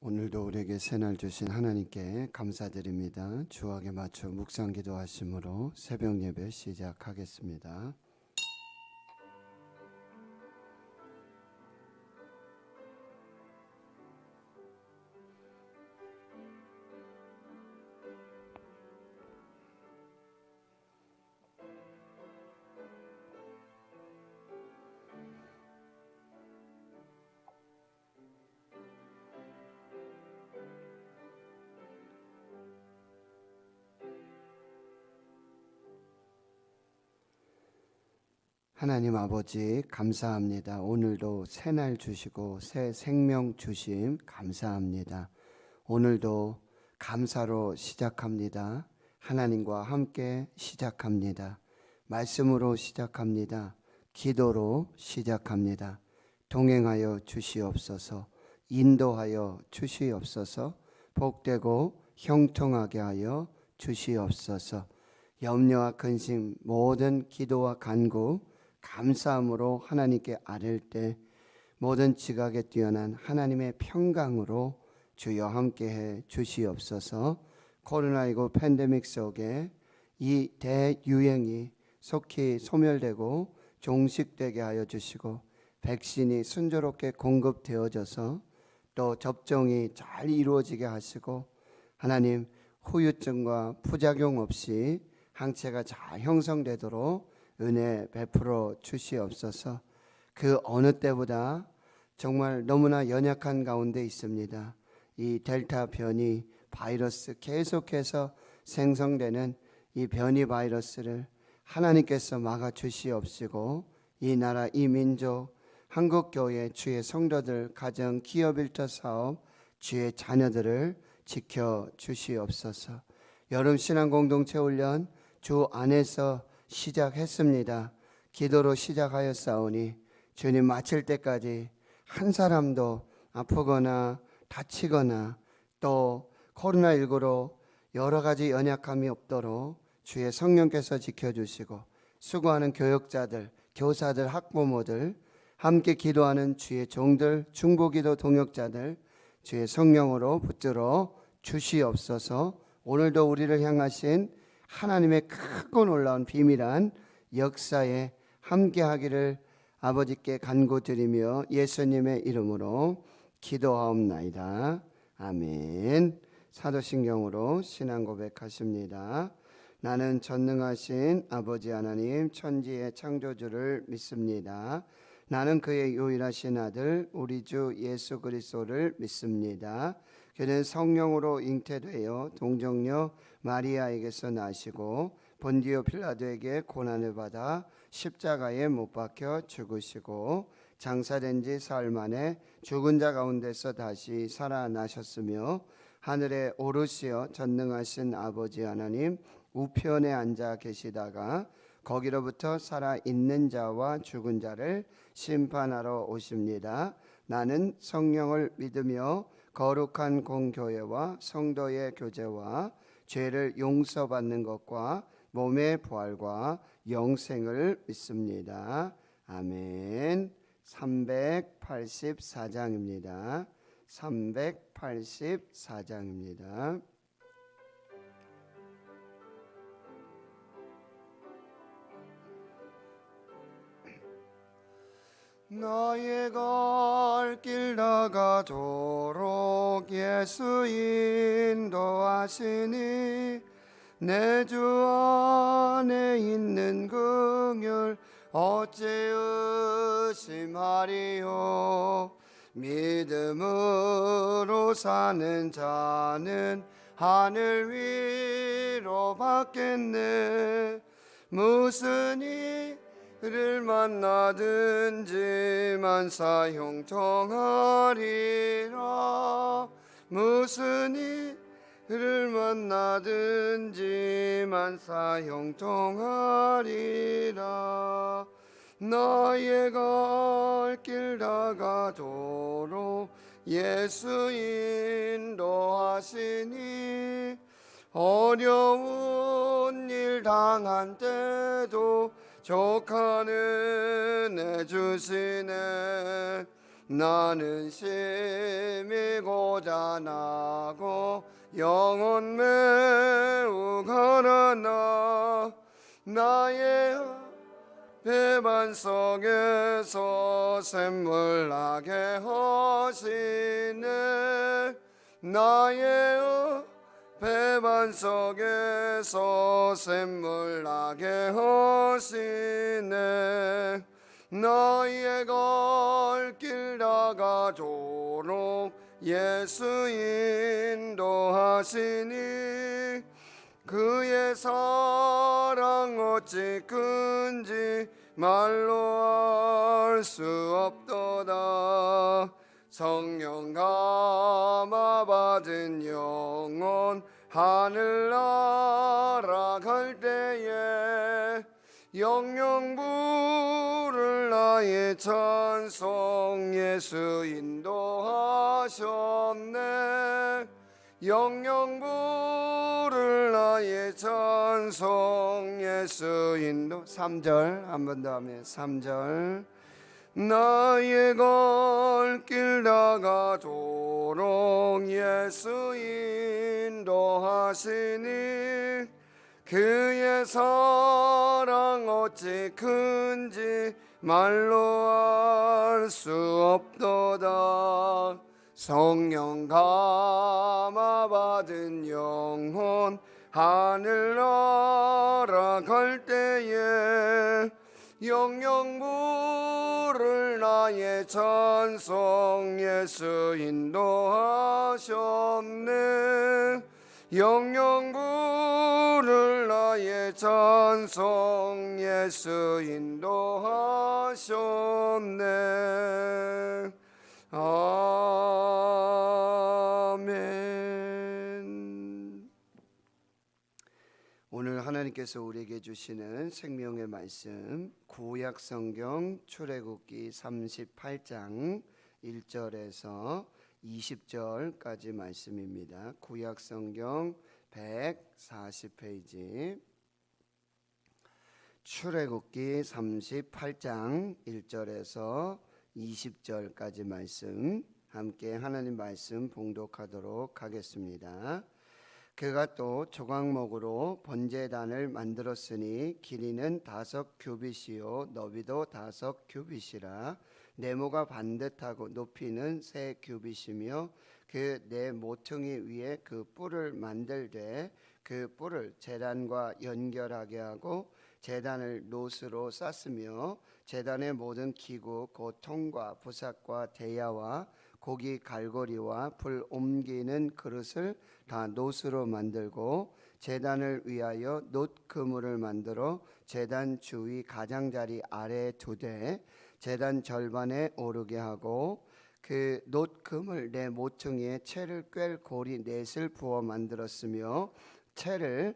오늘도 우리에게 새날 주신 하나님께 감사드립니다. 주악에 맞춰 묵상 기도하심으로 새벽 예배 시작하겠습니다. 하나님 아버지 감사합니다. 오늘도 새날 주시고 새 생명 주심 감사합니다. 오늘도 감사로 시작합니다. 하나님과 함께 시작합니다. 말씀으로 시작합니다. 기도로 시작합니다. 동행하여 주시옵소서. 인도하여 주시옵소서. 복되고 형통하게 하여 주시옵소서. 염려와 근심 모든 기도와 간구 감사함으로 하나님께 아뢰을 때 모든 지각에 뛰어난 하나님의 평강으로 주여 함께해 주시옵소서. 코로나19 팬데믹 속에 이 대유행이 속히 소멸되고 종식되게 하여 주시고 백신이 순조롭게 공급되어져서 또 접종이 잘 이루어지게 하시고 하나님 후유증과 부작용 없이 항체가 잘 형성되도록 은혜 베풀어 주시옵소서. 그 어느 때보다 정말 너무나 연약한 가운데 있습니다. 이 델타 변이 바이러스 계속해서 생성되는 이 변이 바이러스를 하나님께서 막아 주시옵시고 이 나라 이 민족 한국교회 주의 성도들 가정 기업 일터 사업 주의 자녀들을 지켜 주시옵소서. 여름 신앙 공동체 훈련 주 안에서 시작했습니다. 기도로 시작하였사오니 주님 마칠 때까지 한 사람도 아프거나 다치거나 또 코로나19로 여러 가지 연약함이 없도록 주의 성령께서 지켜주시고 수고하는 교역자들, 교사들, 학부모들 함께 기도하는 주의 종들, 중보기도 동역자들 주의 성령으로 붙들어 주시옵소서. 오늘도 우리를 향하신 하나님의 크고 놀라운 비밀한 역사에 함께하기를 아버지께 간구드리며 예수님의 이름으로 기도하옵나이다. 아멘. 사도신경으로 신앙 고백하십니다. 나는 전능하신 아버지 하나님 천지의 창조주를 믿습니다. 나는 그의 유일하신 아들 우리 주 예수 그리스도를 믿습니다. 그는 성령으로 잉태되어 동정녀 마리아에게서 나시고 본디오 필라도에게 고난을 받아 십자가에 못 박혀 죽으시고 장사된 지 사흘 만에 죽은 자 가운데서 다시 살아나셨으며 하늘에 오르시어 전능하신 아버지 하나님 우편에 앉아 계시다가 거기로부터 살아있는 자와 죽은 자를 심판하러 오십니다. 나는 성령을 믿으며 거룩한 공교회와 성도의 교제와 죄를 용서받는 것과 몸의 부활과 영생을 믿습니다. 아멘. 384장입니다. 384장입니다. 나의 갈 길 다가도록 예수 인도하시니 내 주 안에 있는 긍휼 어찌 의심하리요. 믿음으로 사는 자는 하늘 위로 받겠네. 무슨 일을 만나든지 만사 형통하리라. 무슨 일을 만나든지 만사 형통하리라. 나의 갈 길 다가도록 예수 인도하시니 어려운 일 당한 때도 족하는 애 주시네. 나는 심히 고단하고 영혼 매우 가난하 나의 배반 속에서 샘물 나게 하시네 나의 배반 속에서 샘물 나게 하시네 나의 갈 길 다가도록 예수 인도하시니 그의 사랑 어찌 큰지 말로 알 수 없도다 성령 감화 받은 영혼 하늘 날아갈 때에 영영 부를 나의 찬송 예수 인도하셨네 영영 부를 나의 찬송 예수 인도 3절 한 번 더 하면 3절 나의 갈 길 다가도록 예수 인도하시니 그의 사랑 어찌 큰지 말로 알 수 없도다 성령 감화 받은 영혼 하늘 날아갈 때에 영영 부를 나의 찬송 예수 인도하셨네 영영 부를 나의 찬송 예수 인도하셨네 아멘. 오늘 하나님께서 우리에게 주시는 생명의 말씀 구약 성경 출애굽기 38장 1절에서 20절까지 말씀입니다. 구약 성경 140페이지 출애굽기 38장 1절에서 20절까지 말씀 함께 하나님 말씀 봉독하도록 하겠습니다. 그가 또 조각목으로 번제단을 만들었으니 길이는 5규빗이요 너비도 5규빗이라 네모가 반듯하고 높이는 3규빗이며 그 네 모퉁이 위에 그 뿔을 만들되 그 뿔을 제단과 연결하게 하고 제단을 노스로 쌌으며 제단의 모든 기구 곧 통과 부삭과 대야와 고기 갈고리와 불 옮기는 그릇을 다 노스로 만들고 제단을 위하여 놋 그물을 만들어 제단 주위 가장자리 아래에 두되 제단 절반에 오르게 하고 그 놋 그물 네 모퉁이에 채를 꿰 고리 넷을 부어 만들었으며 채를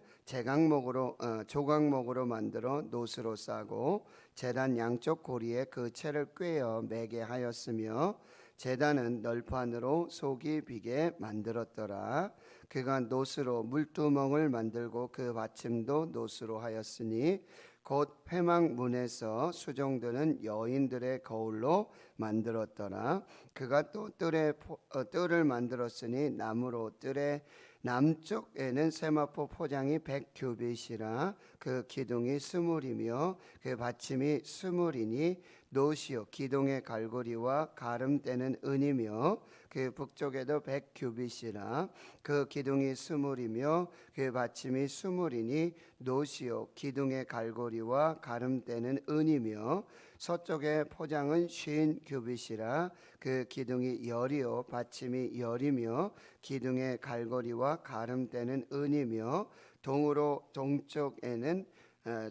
조각목으로 만들어 놋으로 싸고 제단 양쪽 고리에 그 채를 꿰어 매게 하였으며 제단은 널판으로 속이 비게 만들었더라. 그가 놋으로 물두멍을 만들고 그 받침도 놋으로 하였으니 곧 회막문에서 수종드는 여인들의 거울로 만들었더라. 그가 또 뜰을 만들었으니 나무로 뜰의 남쪽에는 세마포 포장이 100규빗이라 그 기둥이 20이며 그 받침이 20이니 놋이요 기둥의 갈고리와 가름대는 은이며 그 북쪽에도 100규빗이라 그 기둥이 20이며 그 받침이 20이니 놋이요 기둥의 갈고리와 가름대는 은이며 서쪽의 포장은 50규빗이라 그 기둥이 열이요 받침이 열이며 기둥의 갈고리와 가름대는 은이며 동쪽에는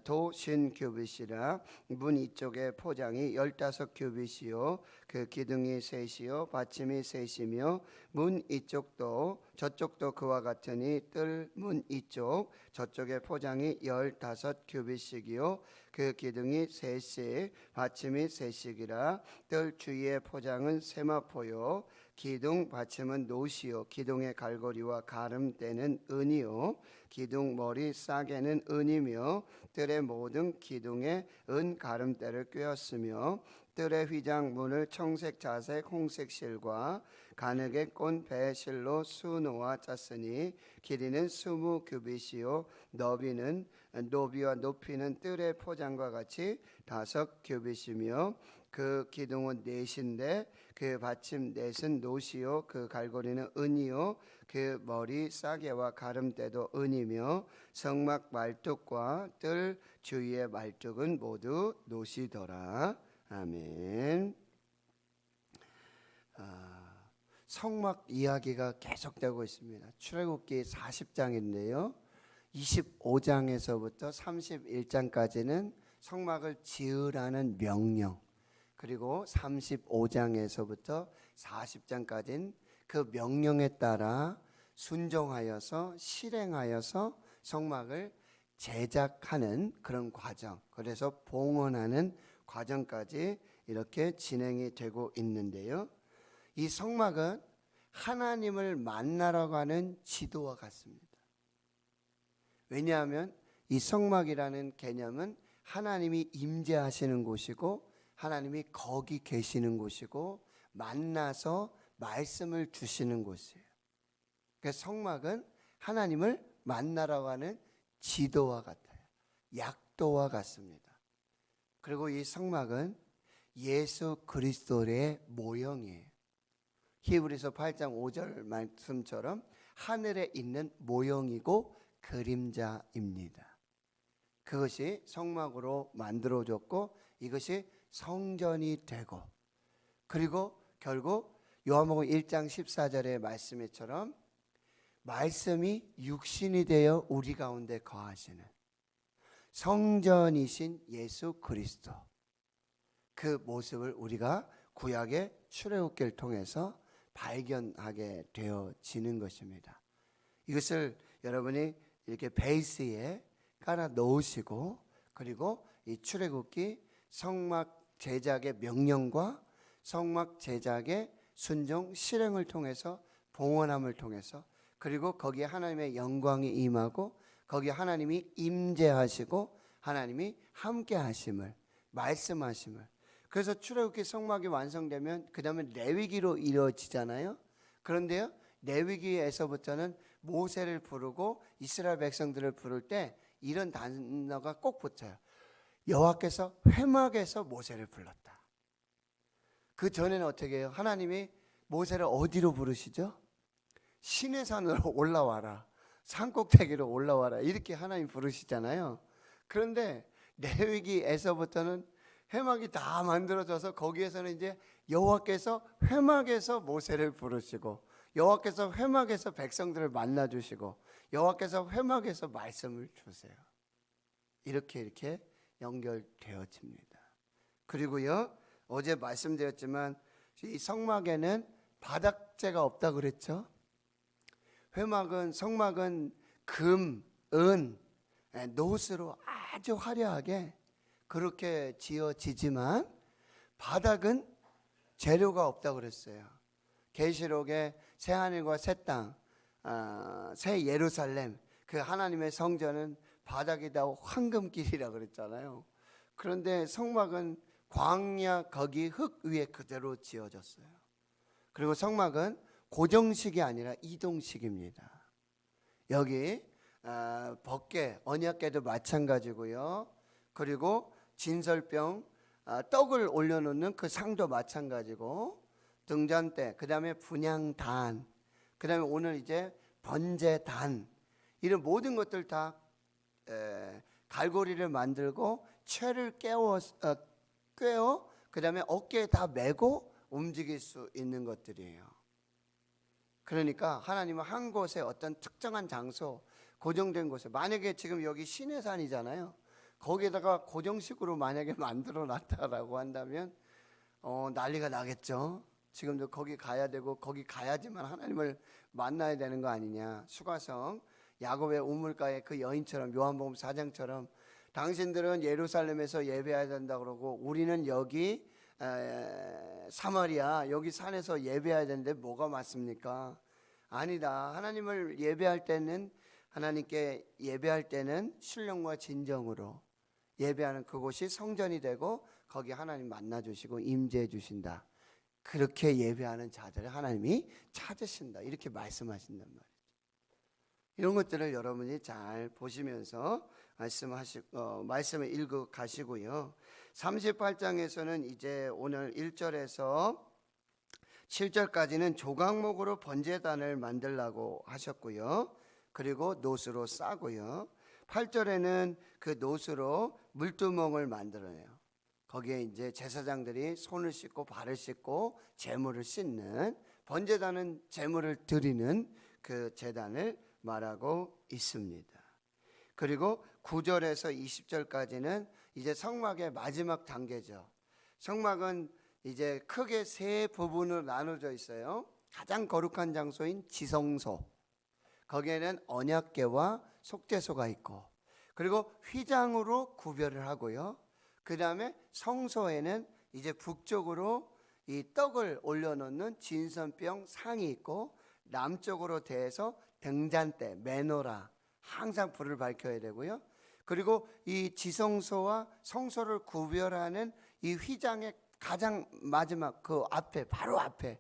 도 50규빗이라 문 이쪽의 포장이 15규빗이요 그 기둥이 셋이요 받침이 셋이며 문 이쪽도 저쪽도 그와 같으니 뜰 문 이쪽 저쪽의 포장이 15규빗씩이요 그 기둥이 셋씩 받침이 셋씩이라 뜰 주위의 포장은 세마포요 기둥 받침은 놋이요 기둥의 갈고리와 가름대는 은이요 기둥 머리 싸개는 은이며 뜰의 모든 기둥에 은 가름대를 꿰었으며 뜰의 휘장 문을 청색 자색 홍색 실과 가늘게 꼰 배실로 수놓아 짰으니 길이는 20규빗이요 너비와 높이는 뜰의 포장과 같이 5규빗이며 그 기둥은 넷인데 그 받침 넷은 노시요 그 갈고리는 은이요 그 머리 싸개와 가름대도 은이며 성막 말뚝과 뜰 주위의 말뚝은 모두 노시더라. 아멘. 성막 이야기가 계속되고 있습니다. 출애굽기 40장인데요. 25장에서부터 31장까지는 성막을 지으라는 명령, 그리고 35장에서부터 40장까지는 그 명령에 따라 순종하여서 실행하여서 성막을 제작하는 그런 과정, 그래서 봉헌하는 과정까지 이렇게 진행이 되고 있는데요. 이 성막은 하나님을 만나러 가는 지도와 같습니다. 왜냐하면 이 성막이라는 개념은 하나님이 임재하시는 곳이고 하나님이 거기 계시는 곳이고 만나서 말씀을 주시는 곳이에요. 그래서 성막은 하나님을 만나러 가는 지도와 같아요. 약도와 같습니다. 그리고 이 성막은 예수 그리스도의 모형이에요. 히브리서 8장 5절 말씀처럼 하늘에 있는 모형이고 그림자입니다. 그것이 성막으로 만들어졌고 이것이 성전이 되고, 그리고 결국 요한복음 1장 14절의 말씀처럼 말씀이 육신이 되어 우리 가운데 거하시는 성전이신 예수 그리스도, 그 모습을 우리가 구약의 출애굽기를 통해서 발견하게 되어지는 것입니다. 이것을 여러분이 이렇게 베이스에 깔아 놓으시고, 그리고 이 출애굽기 성막 제작의 명령과 성막 제작의 순종 실행을 통해서 봉헌함을 통해서, 그리고 거기에 하나님의 영광이 임하고 거기에 하나님이 임재하시고 하나님이 함께 하심을 말씀하심을, 그래서 출애굽기 성막이 완성되면 그 다음에 레위기로 이루어지잖아요. 그런데요, 레위기에서부터는 모세를 부르고 이스라엘 백성들을 부를 때 이런 단어가 꼭 붙어요. 여호와께서 회막에서 모세를 불렀다. 그 전에는 어떻게 해요? 하나님이 모세를 어디로 부르시죠? 신의 산으로 올라와라, 산꼭대기로 올라와라, 이렇게 하나님 부르시잖아요. 그런데 레위기에서부터는 회막이 다 만들어져서 거기에서는 이제 여호와께서 회막에서 모세를 부르시고 여호와께서 회막에서 백성들을 만나주시고 여호와께서 회막에서 말씀을 주세요. 이렇게 연결되어집니다. 그리고요, 어제 말씀드렸지만 이 성막에는 바닥재가 없다 그랬죠. 회막은, 성막은 금, 은, 노스로 아주 화려하게 그렇게 지어지지만 바닥은 재료가 없다 그랬어요. 계시록에 새 하늘과 새 땅, 새 예루살렘, 그 하나님의 성전은 바닥이 다 황금길이라 그랬잖아요. 그런데 성막은 광야 거기 흙 위에 그대로 지어졌어요. 그리고 성막은 고정식이 아니라 이동식입니다. 여기 법궤, 언약궤도 마찬가지고요. 그리고 진설병, 떡을 올려놓는 그 상도 마찬가지고, 등잔대, 그 다음에 분향단, 그 다음에 오늘 이제 번제단, 이런 모든 것들 다 갈고리를 만들고 채를 꿰어 그 다음에 어깨에 다 메고 움직일 수 있는 것들이에요. 그러니까 하나님은 한 곳에 어떤 특정한 장소, 고정된 곳에, 만약에 지금 여기 시내산이잖아요. 거기에다가 고정식으로 만약에 만들어 놨다라고 한다면 난리가 나겠죠. 지금도 거기 가야 되고 거기 가야지만 하나님을 만나야 되는 거 아니냐. 수가성 야곱의 우물가에 그 여인처럼, 요한복음 4장처럼 당신들은 예루살렘에서 예배해야 된다 그러고 우리는 여기 사마리아 여기 산에서 예배해야 되는데 뭐가 맞습니까? 아니다. 하나님을 예배할 때는, 하나님께 예배할 때는 신령과 진정으로 예배하는 그곳이 성전이 되고 거기 하나님 만나 주시고 임재해 주신다. 그렇게 예배하는 자들을 하나님이 찾으신다. 이렇게 말씀하신단 말이에요. 이런 것들을 여러분이 잘 보시면서 말씀을 읽어 가시고요. 38장에서는 이제 오늘 1절에서 7절까지는 조각목으로 번제단을 만들라고 하셨고요. 그리고 놋으로 싸고요. 8절에는 그 놋으로 물두멍을 만들어내요. 거기에 이제 제사장들이 손을 씻고 발을 씻고 제물을 씻는, 번제단은 제물을 드리는 그 제단을 말하고 있습니다. 그리고 9절에서 20절까지는 이제 성막의 마지막 단계죠. 성막은 이제 크게 세 부분으로 나눠져 있어요. 가장 거룩한 장소인 지성소, 거기에는 언약궤와 속죄소가 있고, 그리고 휘장으로 구별을 하고요. 그 다음에 성소에는 이제 북쪽으로 이 떡을 올려놓는 진선병 상이 있고, 남쪽으로 대해서 등잔대, 메노라, 항상 불을 밝혀야 되고요. 그리고 이 지성소와 성소를 구별하는 이 휘장의 가장 마지막 그 앞에, 바로 앞에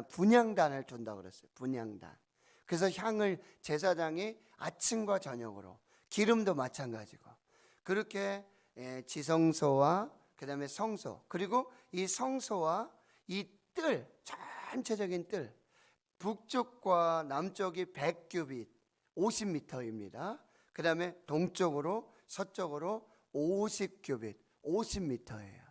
분향단을 둔다고 그랬어요. 분향단. 그래서 향을 제사장이 아침과 저녁으로, 기름도 마찬가지고, 그렇게 지성소와 그 다음에 성소, 그리고 이 성소와 이 뜰, 전체적인 뜰, 북쪽과 남쪽이 100규빗 50m입니다. 그 다음에 동쪽으로 서쪽으로 50규빗 50m예요.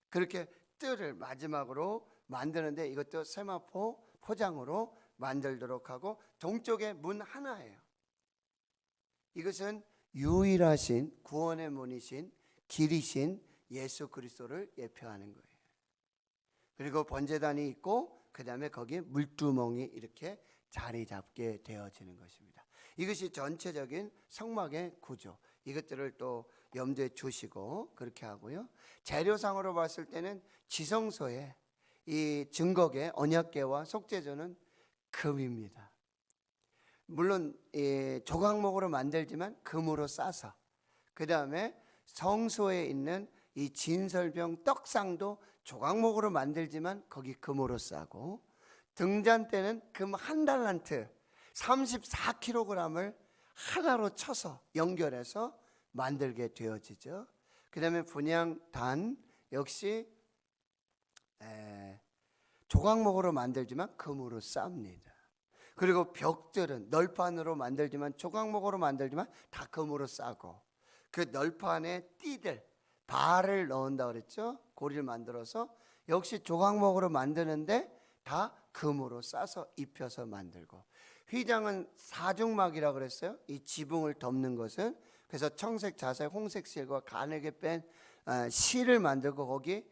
그렇게 뜰을 마지막으로 만드는데, 이것도 세마포 포장으로 만들도록 하고, 동쪽에 문 하나예요. 이것은 유일하신 구원의 문이신 길이신 예수 그리스도를 예표하는 거예요. 그리고 번제단이 있고, 그 다음에 거기에 물두멍이 이렇게 자리 잡게 되어지는 것입니다. 이것이 전체적인 성막의 구조, 이것들을 또 염두에 두시고 그렇게 하고요. 재료상으로 봤을 때는 지성소에 이 증거계, 언약궤와 속죄소는 금입니다. 물론 조각목으로 만들지만 금으로 싸서, 그 다음에 성소에 있는 이 진설병 떡상도 조각목으로 만들지만 거기 금으로 싸고, 등잔대는 금 한 달란트 34kg을 하나로 쳐서 연결해서 만들게 되어지죠. 그 다음에 분향단 역시 조각목으로 만들지만 금으로 쌉니다. 그리고 벽들은 널판으로 만들지만 조각목으로 만들지만 다 금으로 싸고, 그 널판에 띠들, 발을 넣는다 그랬죠. 고리를 만들어서 역시 조각목으로 만드는데 다 금으로 싸서 입혀서 만들고, 휘장은 사중막이라고 그랬어요. 이 지붕을 덮는 것은. 그래서 청색, 자색, 홍색 실과 가늘게 뺀 실을 만들고, 거기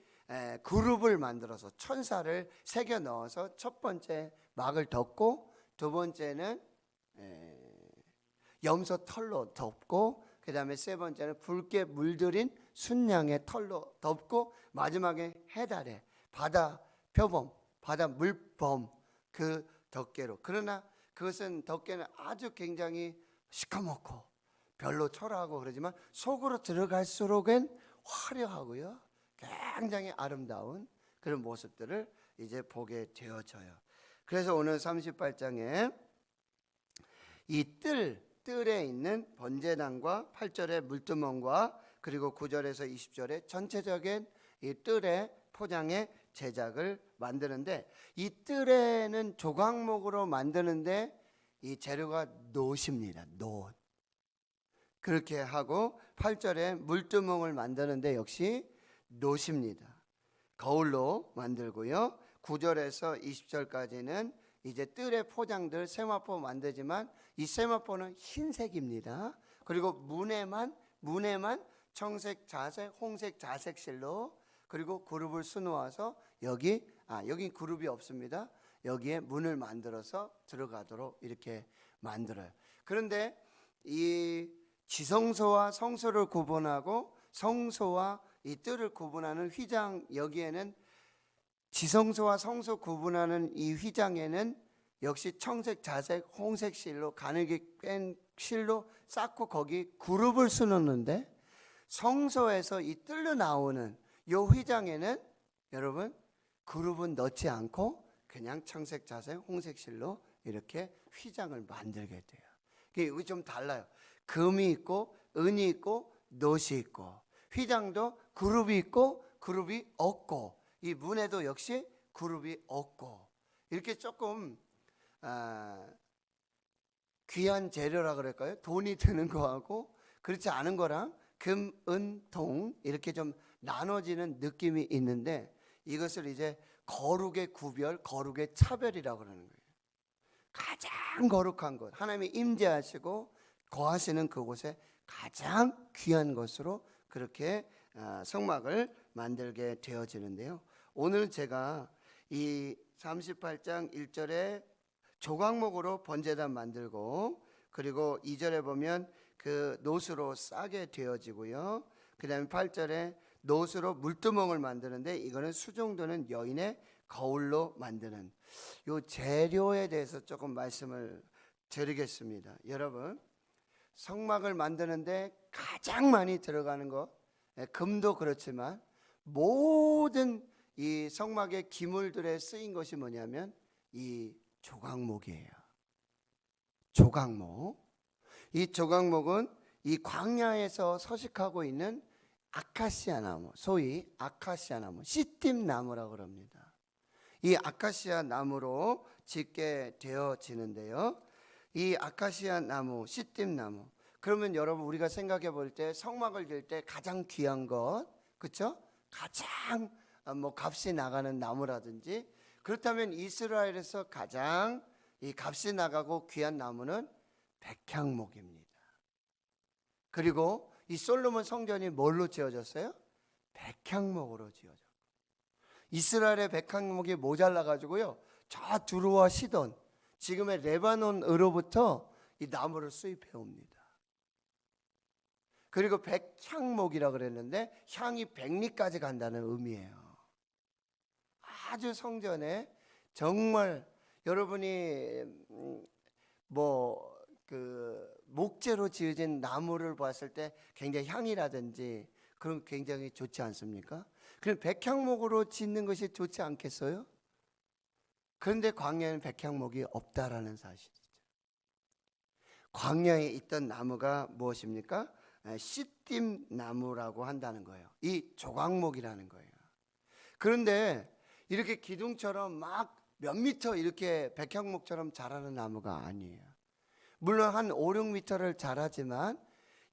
그룹을 만들어서 천사를 새겨 넣어서 첫 번째 막을 덮고, 두 번째는 염소 털로 덮고, 그 다음에 세 번째는 붉게 물들인 순양의 털로 덮고, 마지막에 해달에 바다 표범, 바다 물범 그 덮개로. 그러나 그것은 덮개는 아주 굉장히 시커멓고 별로 초라하고 그러지만 속으로 들어갈수록은 화려하고요, 굉장히 아름다운 그런 모습들을 이제 보게 되어져요. 그래서 오늘 38장에 이 뜰에 있는 번제단과 8절의 물두멍과 그리고 9절에서 20절의 전체적인 이 뜰의 포장의 제작을 만드는데, 이 뜰에는 조각목으로 만드는데 이 재료가 놋입니다. 놋. 그렇게 하고 8절에 물두멍을 만드는데 역시 놋입니다. 거울로 만들고요. 9절에서 20절까지는 이제 뜰의 포장들 세마포 만들지만 이 세마포는 흰색입니다. 그리고 문에만 청색, 자색, 홍색, 자색 실로, 그리고 그룹을 수놓아서 여기 그룹이 없습니다. 여기에 문을 만들어서 들어가도록 이렇게 만들어요. 그런데 이 지성소와 성소를 구분하고 성소와 이 뜰을 구분하는 휘장, 여기에는 지성소와 성소 구분하는 이 휘장에는 역시 청색, 자색, 홍색 실로 가늘게 뺀 실로 쌓고 거기 그룹을 수놓는데, 성소에서 이 뜰로 나오는 요 휘장에는 여러분 그룹은 넣지 않고 그냥 청색 자색 홍색 실로 이렇게 휘장을 만들게 돼요. 이게 좀 달라요. 금이 있고 은이 있고 놋이 있고, 휘장도 그룹이 있고 그룹이 없고, 이 문에도 역시 그룹이 없고, 이렇게 조금 귀한 재료라 그럴까요? 돈이 드는 거하고 그렇지 않은 거랑 금, 은, 동 이렇게 좀 나눠지는 느낌이 있는데, 이것을 이제 거룩의 구별, 거룩의 차별이라고 그러는 거예요. 가장 거룩한 것, 하나님이 임재하시고 거하시는 그곳에 가장 귀한 것으로 그렇게 성막을 만들게 되어지는데요. 오늘 제가 이 38장 1절에 조각목으로 번제단 만들고, 그리고 2절에 보면 그 놋으로 싸게 되어지고요. 그 다음에 8절에 놋으로 물두멍을 만드는데, 이거는 수종드는 여인의 거울로 만드는 요 재료에 대해서 조금 말씀을 드리겠습니다. 여러분, 성막을 만드는데 가장 많이 들어가는 것, 금도 그렇지만 모든 이 성막의 기물들에 쓰인 것이 뭐냐면 이 조각목이에요. 조각목. 이 조각목은 이 광야에서 서식하고 있는 아카시아 나무, 소위 아카시아 나무, 시띠 나무라고 그럽니다. 이 아카시아 나무로 짓게 되어지는데요. 이 아카시아 나무, 시띠 나무. 그러면 여러분, 우리가 생각해 볼 때 성막을 질 때 가장 귀한 것, 그렇죠? 가장 뭐 값이 나가는 나무라든지, 그렇다면 이스라엘에서 가장 이 값이 나가고 귀한 나무는 백향목입니다. 그리고 이 솔로몬 성전이 뭘로 지어졌어요? 백향목으로 지어졌고, 이스라엘의 백향목이 모자라 가지고요, 저 두루와 시돈, 지금의 레바논으로부터 이 나무를 수입해 옵니다. 그리고 백향목이라 그랬는데 향이 100리까지 간다는 의미예요. 아주 성전에 정말 여러분이 목재로 지어진 나무를 봤을 때 굉장히 향이라든지 그런 굉장히 좋지 않습니까? 그럼 백향목으로 짓는 것이 좋지 않겠어요? 그런데 광야에는 백향목이 없다라는 사실이죠. 광야에 있던 나무가 무엇입니까? 시띠 나무라고 한다는 거예요. 이 조각목이라는 거예요. 그런데 이렇게 기둥처럼 막 몇 미터 이렇게 백향목처럼 자라는 나무가 아니에요. 물론 한 5, 6미터를 자라지만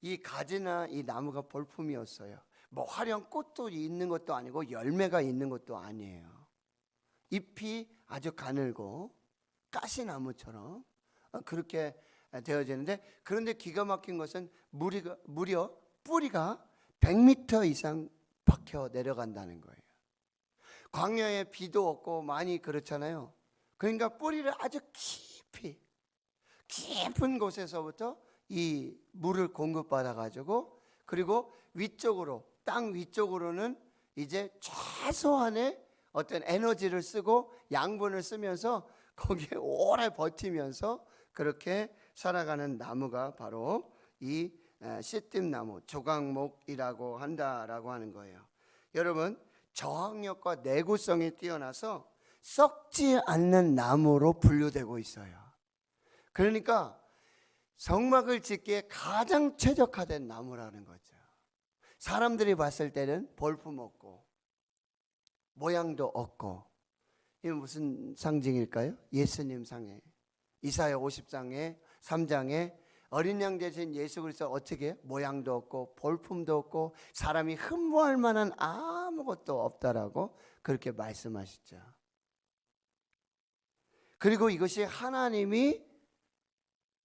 이 가지나 이 나무가 볼품이었어요. 뭐 화려한 꽃도 있는 것도 아니고 열매가 있는 것도 아니에요. 잎이 아주 가늘고 가시나무처럼 그렇게 되어지는데, 그런데 기가 막힌 것은 무려 뿌리가 100m 이상 박혀 내려간다는 거예요. 광야에 비도 없고 많이 그렇잖아요. 그러니까 뿌리를 아주 깊은 곳에서부터 이 물을 공급받아 가지고, 그리고 위쪽으로, 땅 위쪽으로는 이제 최소한의 어떤 에너지를 쓰고 양분을 쓰면서 거기에 오래 버티면서 그렇게 살아가는 나무가 바로 이 시띠 나무, 조각목이라고 한다라고 하는 거예요. 여러분, 저항력과 내구성이 뛰어나서 썩지 않는 나무로 분류되고 있어요. 그러니까 성막을 짓기에 가장 최적화된 나무라는 거죠. 사람들이 봤을 때는 볼품 없고 모양도 없고, 이게 무슨 상징일까요? 예수님 상에, 이사야 50장에 3장에 어린 양 대신 예수 그리스도 어떻게 모양도 없고 볼품도 없고 사람이 흠모할 만한 아무것도 없다라고 그렇게 말씀하시죠. 그리고 이것이 하나님이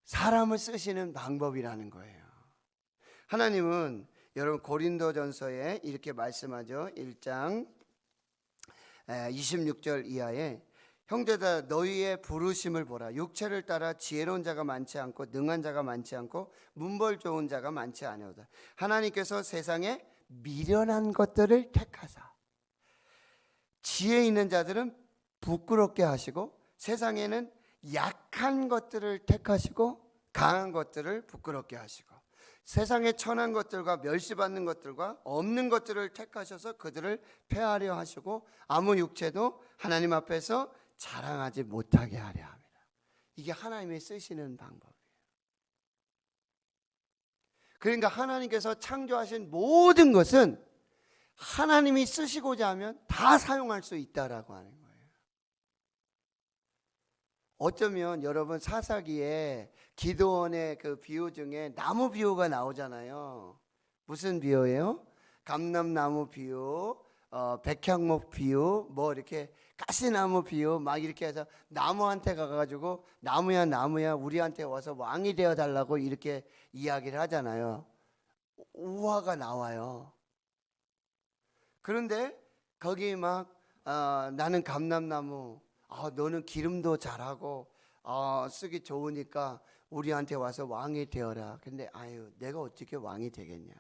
사람을 쓰시는 방법이라는 거예요. 하나님은 여러분 고린도전서에 이렇게 말씀하죠. 1장 26절 이하에, 형제들아 너희의 부르심을 보라. 육체를 따라 지혜로운 자가 많지 않고 능한 자가 많지 않고 문벌 좋은 자가 많지 아니하다. 하나님께서 세상에 미련한 것들을 택하사 지혜 있는 자들은 부끄럽게 하시고, 세상에는 약한 것들을 택하시고 강한 것들을 부끄럽게 하시고, 세상에 천한 것들과 멸시받는 것들과 없는 것들을 택하셔서 그들을 폐하려 하시고 아무 육체도 하나님 앞에서 자랑하지 못하게 하려 합니다. 이게 하나님이 쓰시는 방법이에요. 그러니까 하나님께서 창조하신 모든 것은 하나님이 쓰시고자 하면 다 사용할 수 있다라고 하는 거예요. 어쩌면 여러분 사사기에 기드온의 그 비유 중에 나무 비유가 나오잖아요. 무슨 비유예요? 감람나무 비유, 백향목 비유, 뭐 이렇게 가시나무 비유 막 이렇게 해서 나무한테 가가지고 나무야 나무야 우리한테 와서 왕이 되어 달라고 이렇게 이야기를 하잖아요. 우화가 나와요. 그런데 거기 막 나는 감람나무, 너는 기름도 잘하고 쓰기 좋으니까 우리한테 와서 왕이 되어라. 근데 내가 어떻게 왕이 되겠냐.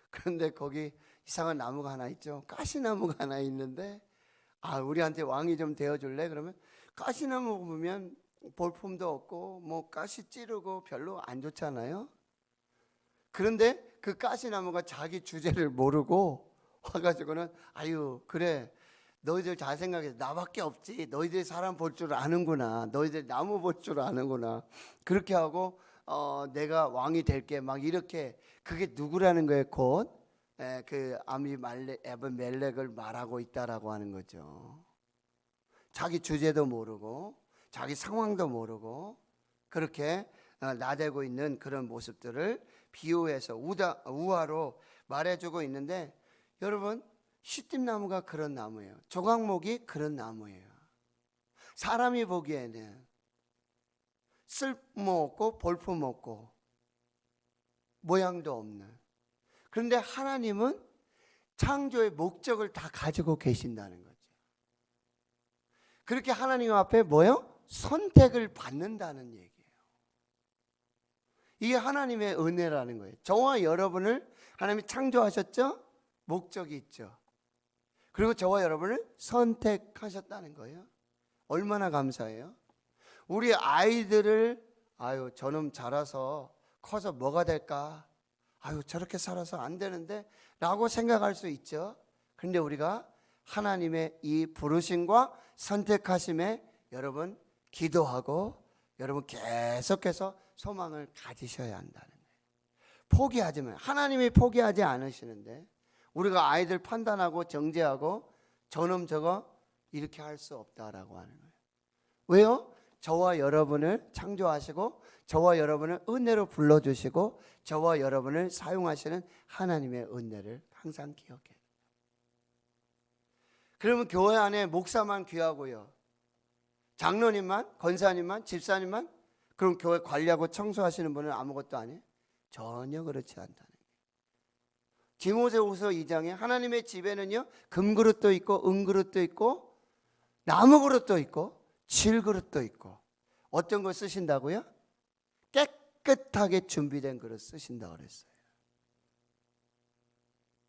그런데 거기 이상한 나무가 하나 있죠. 가시나무가 하나 있는데 우리한테 왕이 좀 되어줄래? 그러면 가시나무 보면 볼품도 없고 뭐 가시 찌르고 별로 안 좋잖아요. 그런데 그 가시나무가 자기 주제를 모르고 와가지고는 그래 너희들 잘 생각해. 나밖에 없지. 너희들 사람 볼 줄 아는구나. 너희들 나무 볼 줄 아는구나. 그렇게 하고 내가 왕이 될게 막 이렇게. 그게 누구라는 거예요? 곧 그 아비멜렉을 말하고 있다라고 하는 거죠. 자기 주제도 모르고 자기 상황도 모르고 그렇게 나대고 있는 그런 모습들을 비유해서 우화로 말해주고 있는데, 여러분 시띠나무가 그런 나무예요. 조각목이 그런 나무예요. 사람이 보기에는 쓸모없고 볼품없고 모양도 없는, 그런데 하나님은 창조의 목적을 다 가지고 계신다는 거죠. 그렇게 하나님 앞에 선택을 받는다는 얘기예요. 이게 하나님의 은혜라는 거예요. 저와 여러분을 하나님이 창조하셨죠? 목적이 있죠. 그리고 저와 여러분을 선택하셨다는 거예요. 얼마나 감사해요. 우리 아이들을 저놈 자라서 커서 뭐가 될까? 저렇게 살아서 안 되는데 라고 생각할 수 있죠. 그런데 우리가 하나님의 이 부르심과 선택하심에 여러분 기도하고 여러분 계속해서 소망을 가지셔야 한다는 거예요. 포기하지 마요. 하나님이 포기하지 않으시는데 우리가 아이들 판단하고 정죄하고 저놈 저거 이렇게 할 수 없다라고 하는 거예요. 왜요? 저와 여러분을 창조하시고 저와 여러분을 은혜로 불러주시고 저와 여러분을 사용하시는 하나님의 은혜를 항상 기억해야 돼요. 그러면 교회 안에 목사만 귀하고요, 장로님만, 권사님만, 집사님만, 그럼 교회 관리하고 청소하시는 분은 아무것도 아니에요? 전혀 그렇지 않다는 거예요. 디모데후서 2장에 하나님의 집에는요 금그릇도 있고 은그릇도 있고 나무그릇도 있고 질그릇도 있고 어떤 걸 쓰신다고요? 깨끗하게 준비된 그릇 쓰신다고 그랬어요.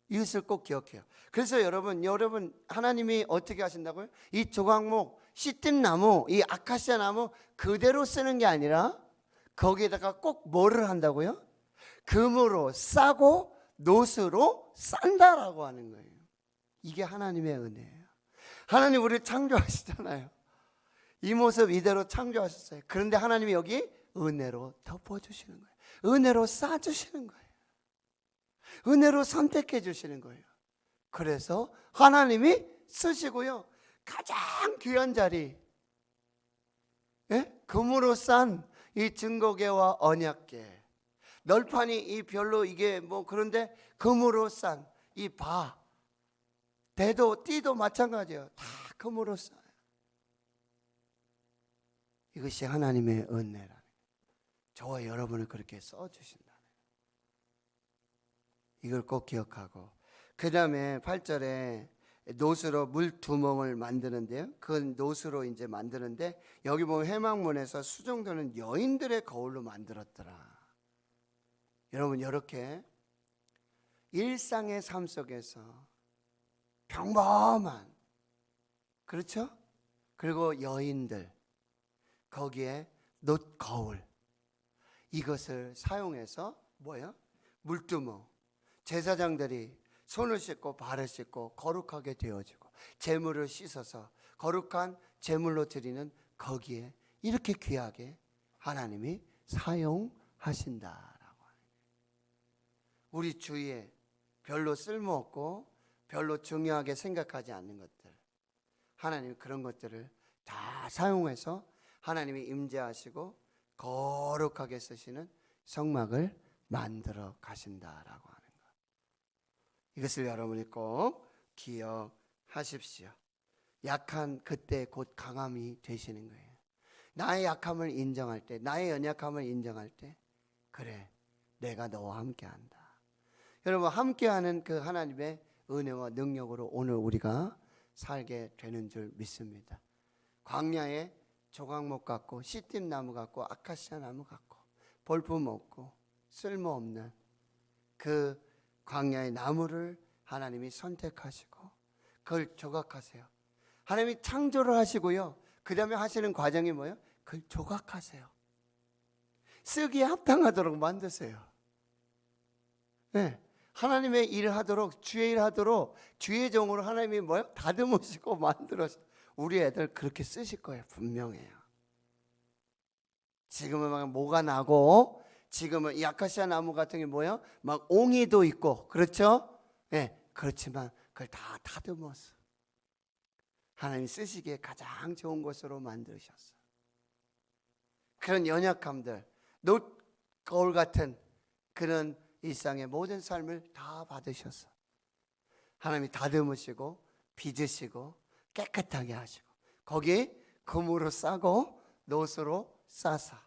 이것을 꼭 기억해요. 그래서 여러분 하나님이 어떻게 하신다고요? 이 조각목, 시띠나무, 이 아카시아 나무 그대로 쓰는 게 아니라 거기에다가 꼭 뭐를 한다고요? 금으로 싸고 노스로 싼다라고 하는 거예요. 이게 하나님의 은혜예요. 하나님 우리를 창조하시잖아요. 이 모습 이대로 창조하셨어요. 그런데 하나님이 여기 은혜로 덮어주시는 거예요. 은혜로 싸주시는 거예요. 은혜로 선택해 주시는 거예요. 그래서 하나님이 쓰시고요, 가장 귀한 자리, 금으로 싼 이 증거궤와 언약궤, 널판이 이 별로 이게 그런데 금으로 싼 이 대도 띠도 마찬가지예요. 다 금으로 싸요. 이것이 하나님의 은혜라는 거예요. 저와 여러분을 그렇게 써주신다는 거예요. 이걸 꼭 기억하고, 그 다음에 8절에 노스로 물두멍을 만드는데요, 그 노스로 이제 만드는데 여기 보면 회막문에서 수정도는 여인들의 거울로 만들었더라. 여러분 이렇게 일상의 삶 속에서 평범한, 그렇죠? 그리고 여인들 거기에 놋 거울, 이것을 사용해서 뭐야? 물두멍. 제사장들이 손을 씻고 발을 씻고 거룩하게 되어지고 제물을 씻어서 거룩한 제물로 드리는 거기에 이렇게 귀하게 하나님이 사용하신다라고 하는 거예요. 우리 주위에 별로 쓸모없고 별로 중요하게 생각하지 않는 것들, 하나님이 그런 것들을 다 사용해서 하나님이 임재하시고 거룩하게 쓰시는 성막을 만들어 가신다라고 하는 것. 이것을 여러분이 꼭 기억하십시오. 약한 그때 곧 강함이 되시는 거예요. 나의 약함을 인정할 때, 나의 연약함을 인정할 때, 그래, 내가 너와 함께한다. 여러분, 함께하는 그 하나님의 은혜와 능력으로 오늘 우리가 살게 되는 줄 믿습니다. 광야에 조각목 같고 시띠나무 같고 아카시아 나무 같고 볼품 없고 쓸모없는 그 광야의 나무를 하나님이 선택하시고 그걸 조각하세요. 하나님이 창조를 하시고요, 그 다음에 하시는 과정이 뭐예요? 그걸 조각하세요. 쓰기에 합당하도록 만드세요. 네. 하나님의 일을 하도록, 주의 일을 하도록 주의 종으로 하나님이 뭐예요? 다듬으시고 만들어서 우리 애들 그렇게 쓰실 거예요. 분명해요. 지금은 막 뭐가 나고, 지금은 이 아카시아 나무 같은 게 뭐예요? 막 옹이도 있고, 그렇죠? 네, 그렇지만 그걸 다 다듬어서 하나님이 쓰시기에 가장 좋은 것으로 만드셨어. 그런 연약함들, 노거울 같은 그런 일상의 모든 삶을 다 받으셔서 하나님이 다듬으시고 빚으시고 깨끗하게 하시고 거기 금으로 싸고 놋으로 싸사.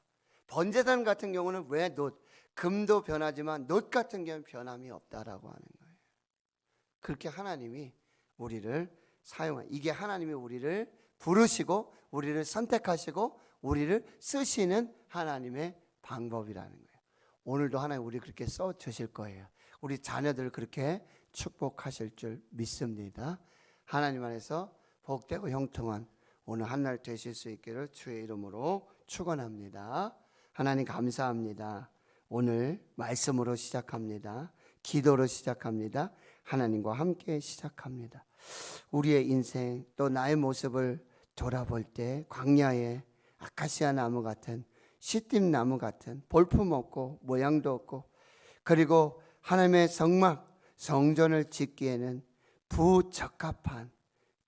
번제단 같은 경우는 왜 놋? 금도 변하지만 놋 같은 경우는 변함이 없다라고 하는 거예요. 그렇게 하나님이 우리를 사용한, 이게 하나님이 우리를 부르시고 우리를 선택하시고 우리를 쓰시는 하나님의 방법이라는 거예요. 오늘도 하나님 우리 그렇게 써 주실 거예요. 우리 자녀들 그렇게 축복하실 줄 믿습니다. 하나님 안에서 복되고 형통한 오늘 한날 되실 수 있기를 주의 이름으로 축원합니다. 하나님 감사합니다. 오늘 말씀으로 시작합니다. 기도로 시작합니다. 하나님과 함께 시작합니다. 우리의 인생 또 나의 모습을 돌아볼 때 광야의 아카시아 나무 같은 시띠 나무 같은 볼품 없고 모양도 없고 그리고 하나님의 성막 성전을 짓기에는 부적합한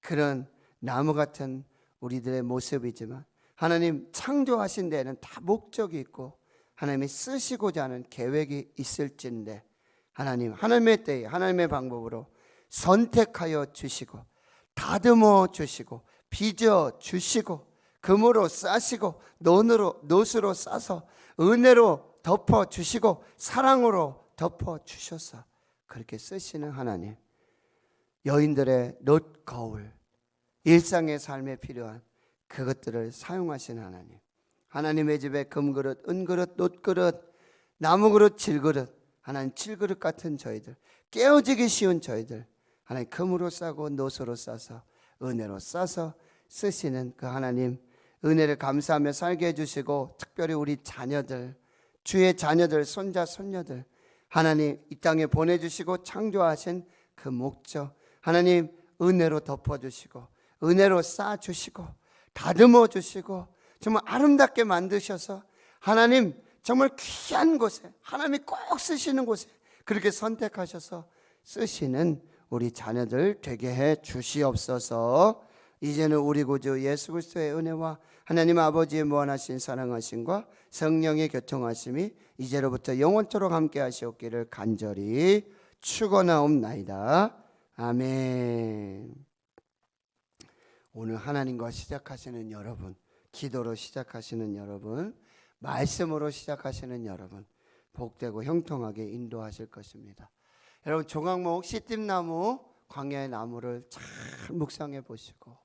그런 나무 같은 우리들의 모습이지만 하나님 창조하신 데에는 다 목적이 있고 하나님이 쓰시고자 하는 계획이 있을진데 하나님 하나님의 때에 하나님의 방법으로 선택하여 주시고 다듬어 주시고 빚어 주시고 금으로 싸시고 놋으로 싸서 은혜로 덮어 주시고 사랑으로 덮어 주셔서 그렇게 쓰시는 하나님, 여인들의 놋 거울, 일상의 삶에 필요한 그것들을 사용하시는 하나님, 하나님의 집에 금그릇, 은그릇, 놋그릇, 나무그릇, 질그릇, 하나님 질그릇 같은 저희들, 깨어지기 쉬운 저희들 하나님 금으로 싸고 놋으로 싸서 은혜로 싸서 쓰시는 그 하나님 은혜를 감사하며 살게 해주시고 특별히 우리 자녀들, 주의 자녀들, 손자, 손녀들 하나님 이 땅에 보내주시고 창조하신 그 목적 하나님 은혜로 덮어주시고 은혜로 쌓아주시고 다듬어 주시고 정말 아름답게 만드셔서 하나님 정말 귀한 곳에 하나님이 꼭 쓰시는 곳에 그렇게 선택하셔서 쓰시는 우리 자녀들 되게 해 주시옵소서. 이제는 우리 구주 예수 그리스도의 은혜와 하나님 아버지의 무한하신 사랑하심과 성령의 교통하심이 이제로부터 영원토록 함께 하시옵기를 간절히 축원하옵나이다. 아멘. 오늘 하나님과 시작하시는 여러분, 기도로 시작하시는 여러분, 말씀으로 시작하시는 여러분 복되고 형통하게 인도하실 것입니다. 여러분 조각목 시띠나무 광야의 나무를 잘 묵상해 보시고